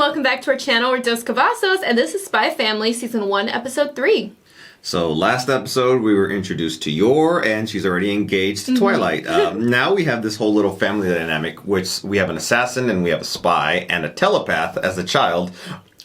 welcome back to our channel. We're Dos Cavazos, and this is Spy Family Season 1, Episode 3. So last episode we were introduced to Yor, and she's already engaged to Twilight. Now we have this whole little family dynamic, which we have an assassin and we have a spy and a telepath as a child.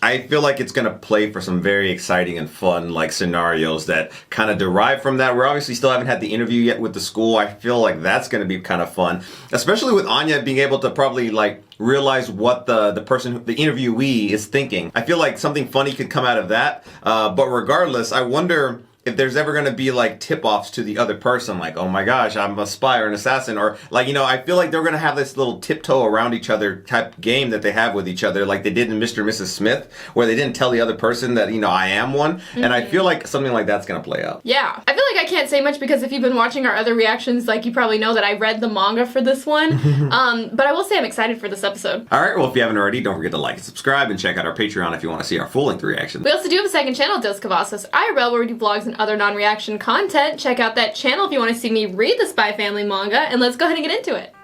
I feel like it's going to play for some very exciting and fun like scenarios that kind of derive from that. We obviously still haven't had the interview yet with the school. I feel like that's going to be kind of fun, especially with Anya being able to probably like realize what the person, the interviewee is thinking. I feel like something funny could come out of that. But regardless, I wonder if there's ever going to be like tip-offs to the other person, like, oh my gosh, I'm a spy or an assassin, or like, you know, I feel like they're going to have this little tiptoe around each other type game that they have with each other, like they did in Mr. and Mrs. Smith, where they didn't tell the other person that, you know, I am one. And I feel like something like that's going to play out. Yeah. I feel like I can't say much because if you've been watching our other reactions, like you probably know that I read the manga for this one. But I will say I'm excited for this episode. All right, well, if you haven't already, don't forget to like and subscribe and check out our Patreon if you want to see our full-length reactions. We also do have a second channel, Dos Cavazos IRL, where we do vlogs and other non-reaction content. Check out that channel if you want to see me read the Spy Family manga, and let's go ahead and get into it.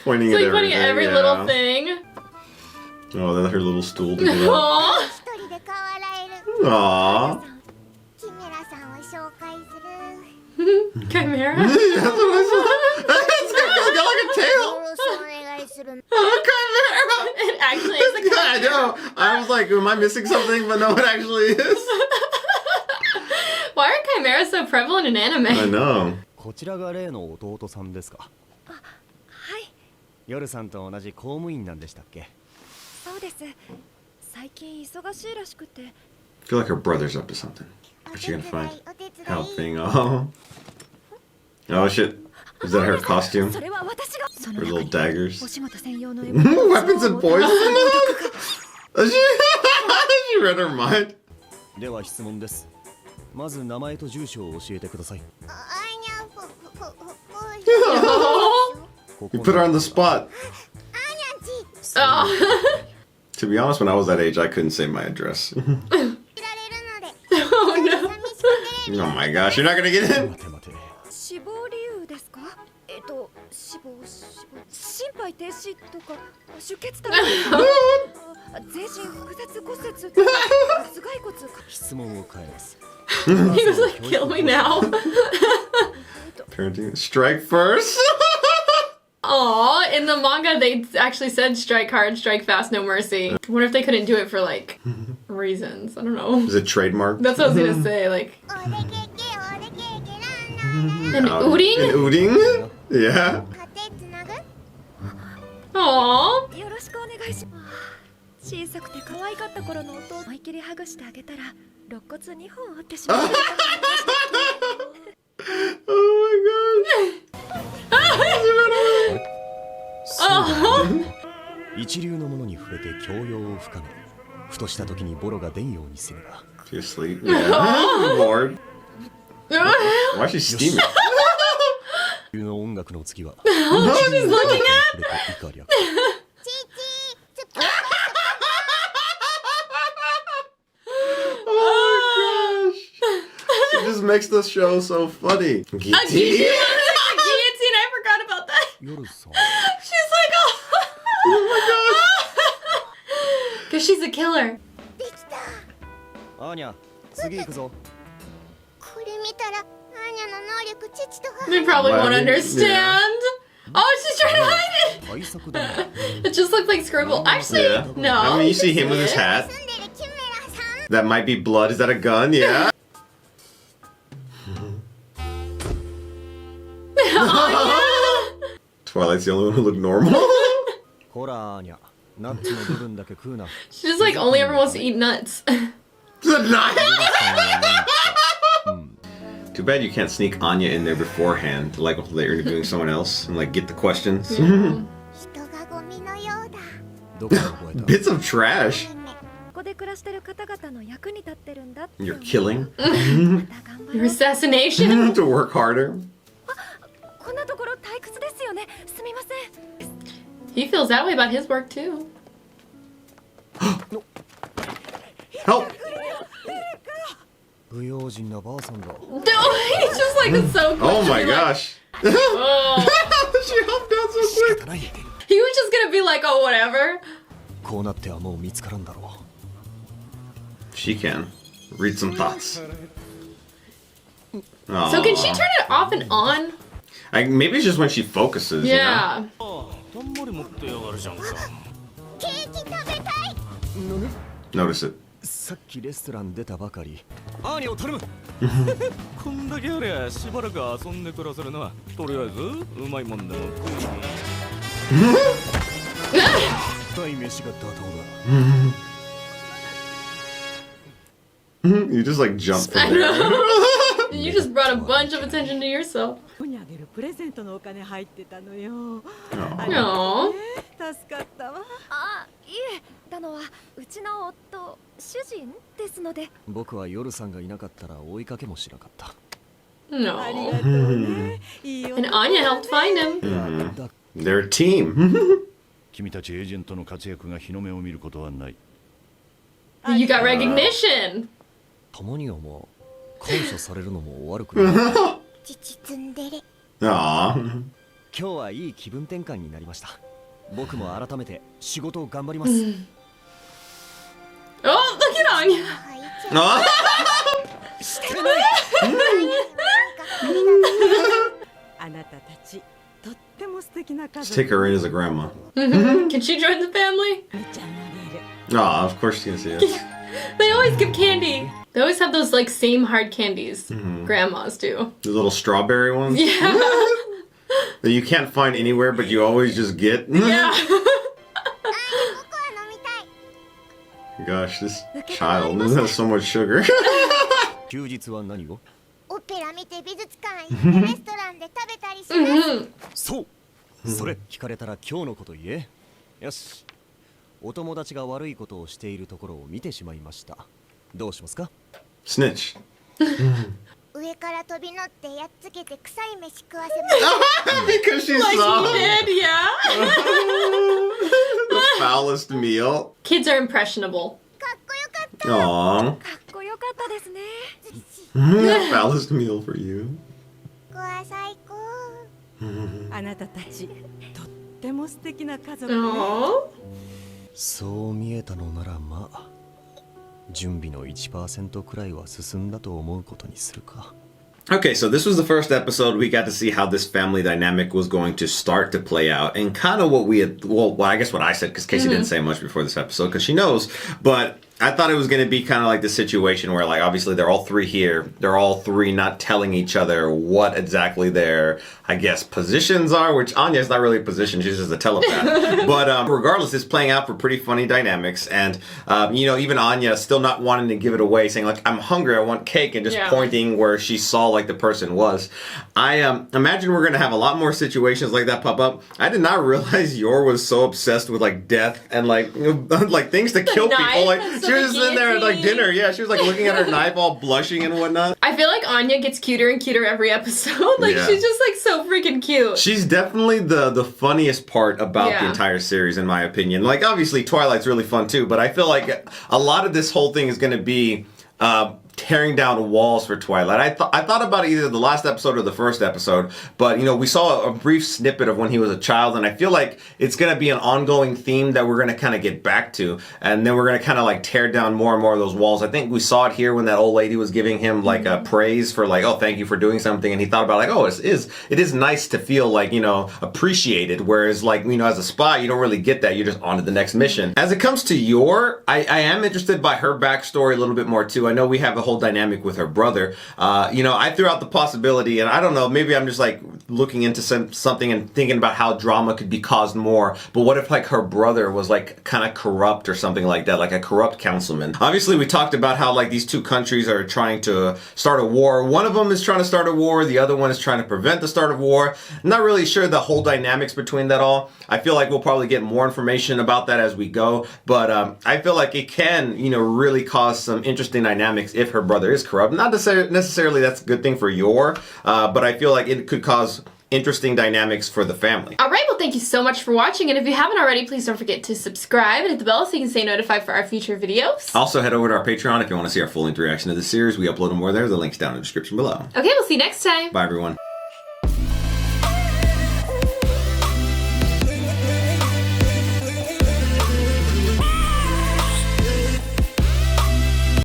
Pointing So at you're pointing at every little thing. Oh, that's her little stool to get up. Aww. Aww. Chimera? That's what I saw. It's got like a tail. Chimera. It actually is a chimera. I know. I was like, am I missing something? But no, it actually is. Why are chimeras so prevalent in anime? I know. こちらが例の弟さんですか。はい。夜さんと同じ公務員なんでしたっけ。そうです。最近忙しいらしくて。I feel like her brother's up to something. What's she gonna find? Helping. Oh. Oh shit. Is that her costume? それは私が。 Her little daggers. お仕事専用の Weapons and poison. She read her mind. では質問です。まず名前と住所を教えてください。You put her on the spot. Oh. To be honest, when I was that age, I couldn't say my address. Oh no. Oh my gosh, you're not gonna get in? 待て待て。死亡理由ですか？死亡心肺停止とか出血とか全身複雑骨折とか頭蓋骨質問を変えます。He was like, kill me now. Parenting. Strike first? Aw, in the manga they actually said strike hard, strike fast, no mercy. I wonder if they couldn't do it for like reasons. I don't know. Is it trademark? That's what I was gonna say, like. An Uding? An Uding? Yeah. Aww. よろしくお願いします。小さくて可愛かった頃の音を思い切りハグしてあげたら肋骨2本折ってしまった。Oh my gosh. 一流のものに触れて教養を深め、ふとした時にボロが出んようにすれば。You asleep? Yeah. Bored. Why is she steaming? の音楽の次は。Oh, she's looking at. Oh gosh. She just makes the show so funny. A guillotine? I forgot about that. 夜さん。 She's like, oh my gosh. Because she's a killer. アーニャ、次行くぞ。 They probably won't Why? understand. Yeah. Oh, she's trying to hide it. It just looked like scribble. Actually, Yeah. no. I mean, you see him with his hat. That might be blood. Is that a gun? Yeah. Twilight's the only one who looked normal. ほらアーニャ、ナッツの部分だけ食うな。 She just like only ever wants to eat nuts. The knife! Too bad you can't sneak Anya in there beforehand, like while they're interviewing someone else, and like get the questions. Bits of trash. You're killing. Your assassination. To work harder. He feels that way about his work too. Help! No, he's No, he's just like so. Oh my gosh. Oh. She hopped out so 仕 quick. 方ない He was just gonna be like, oh, whatever. こうなってはもう見つからんだろ She can. Read some thoughts. So can she Aw. turn it off and on? Maybe it's just when she focuses, you know? Yeah. たんまり持ってやがるじゃんか。ケーキ食べたい。 Notice it. うさっきレストラン出たばかりアーニャを頼むこんだけありゃしばらく遊んで暮らせるな。とりあえずうまいもんでも食いに。鯛飯が妥当 You just like jumped I from there. know. You just brought a bunch of attention to yourself. にあげるプレゼントのお金入ってたのよ。 No. 助かったわ。あ、いえ、だのはうちの夫、主人ですので。だ僕は夜さんがいなかったら追いかけもしなかった No. ありがとうね。いいよ And Anya helped find him. だ They're a team. 君たちエージェントの活躍が日の目を見ることはない。 You got recognition. 共にはもう感謝されるのも悪くない父ツンデレ。 Aw. 今日はいい気分転換になりました僕も改めて仕事を頑張ります Oh, look at Anya. はい、 Aw. してないあなたたちとっても素敵な家 Just 族。 take her in as a grandma. Can she join the family? みちゃんあげる。 Aw, of course she's gonna see us. They always give candy. They always have those like same hard candies. Grandmas do. The little strawberry ones Yeah. that you can't find anywhere, but you always just get. Yeah. 僕は飲みたい。 Gosh, this child has so much sugar. 休日は何をオペラ見て美術館行ってレストランで食べたりします。そうそれ聞かれたら今日のこと言えよしお友達が悪いことをしているところを見てしまいましたどうしますか Snitch. 上から飛び乗ってやっつけて臭い飯食わせます。 Because she Like saw he did, yeah. the foulest meal. Kids are impressionable. かっこよかった。 Aw. かっこよかったですね。 The foulest meal for you. ここは最高。あなたたちとっても素敵な家族ね。 Aww. そう見えたのならまあ準備の 1% くらいは進んだと思うことにするか Okay, so this was the first episode. We got to see how this family dynamic was going to start to play out and kind of what we had, well, I guess what I said, because Casey didn't say much before this episode, because she knows, but I thought it was going to be kind of like the situation where, like, obviously they're all three here. They're all three not telling each other what exactly their, I guess, positions are, which Anya's not really a position. She's just a telepath. But regardless, it's playing out for pretty funny dynamics. And, you know, even Anya still not wanting to give it away, saying, like, I'm hungry, I want cake, and just pointing where she saw, like, the person was. I imagine we're going to have a lot more situations like that pop up. I did not realize Yor was so obsessed with, like, death and, like, like things to kill people. Like, she was sitting there at like dinner. Yeah, she was like looking at her knife, all blushing and whatnot. I feel like Anya gets cuter and cuter every episode. Like Yeah. she's just like so freaking cute. She's definitely the funniest part about the Yeah. entire series, in my opinion. Like, obviously, Twilight's really fun too, but I feel like a lot of this whole thing is going to be tearing down walls for Twilight. I thought about either the last episode or the first episode, but you know, we saw a brief snippet of when he was a child, and I feel like it's going to be an ongoing theme that we're going to kind of get back to, and then we're going to kind of like tear down more and more of those walls. I think we saw it here when that old lady was giving him like a praise for like, oh, thank you for doing something, and he thought about like, oh, it is nice to feel like, you know, appreciated, whereas like, you know, as a spy, you don't really get that. You're just on to the next mission. As it comes to Yor, I am interested by her backstory a little bit more too. I know we have a whole dynamic with her brother. You know, I threw out the possibility, and I don't know, maybe I'm just like looking into something and thinking about how drama could be caused more, but what if like her brother was like kind of corrupt or something like that, like a corrupt councilman? Obviously, we talked about how like these two countries are trying to start a war. One of them is trying to start a war, the other one is trying to prevent the start of war. I'm not really sure the whole dynamics between that all. I feel like we'll probably get more information about that as we go, but I feel like it can, you know, really cause some interesting dynamics if her brother is corrupt. Not necessarily that's a good thing for Yor, but I feel like it could cause interesting dynamics for the family. Alright, well thank you so much for watching, and if you haven't already, please don't forget to subscribe and hit the bell so you can stay notified for our future videos. Also, head over to our Patreon if you want to see our full-length reaction to this series. We upload more there. The link's down in the description below. Okay, we'll see you next time. Bye, everyone.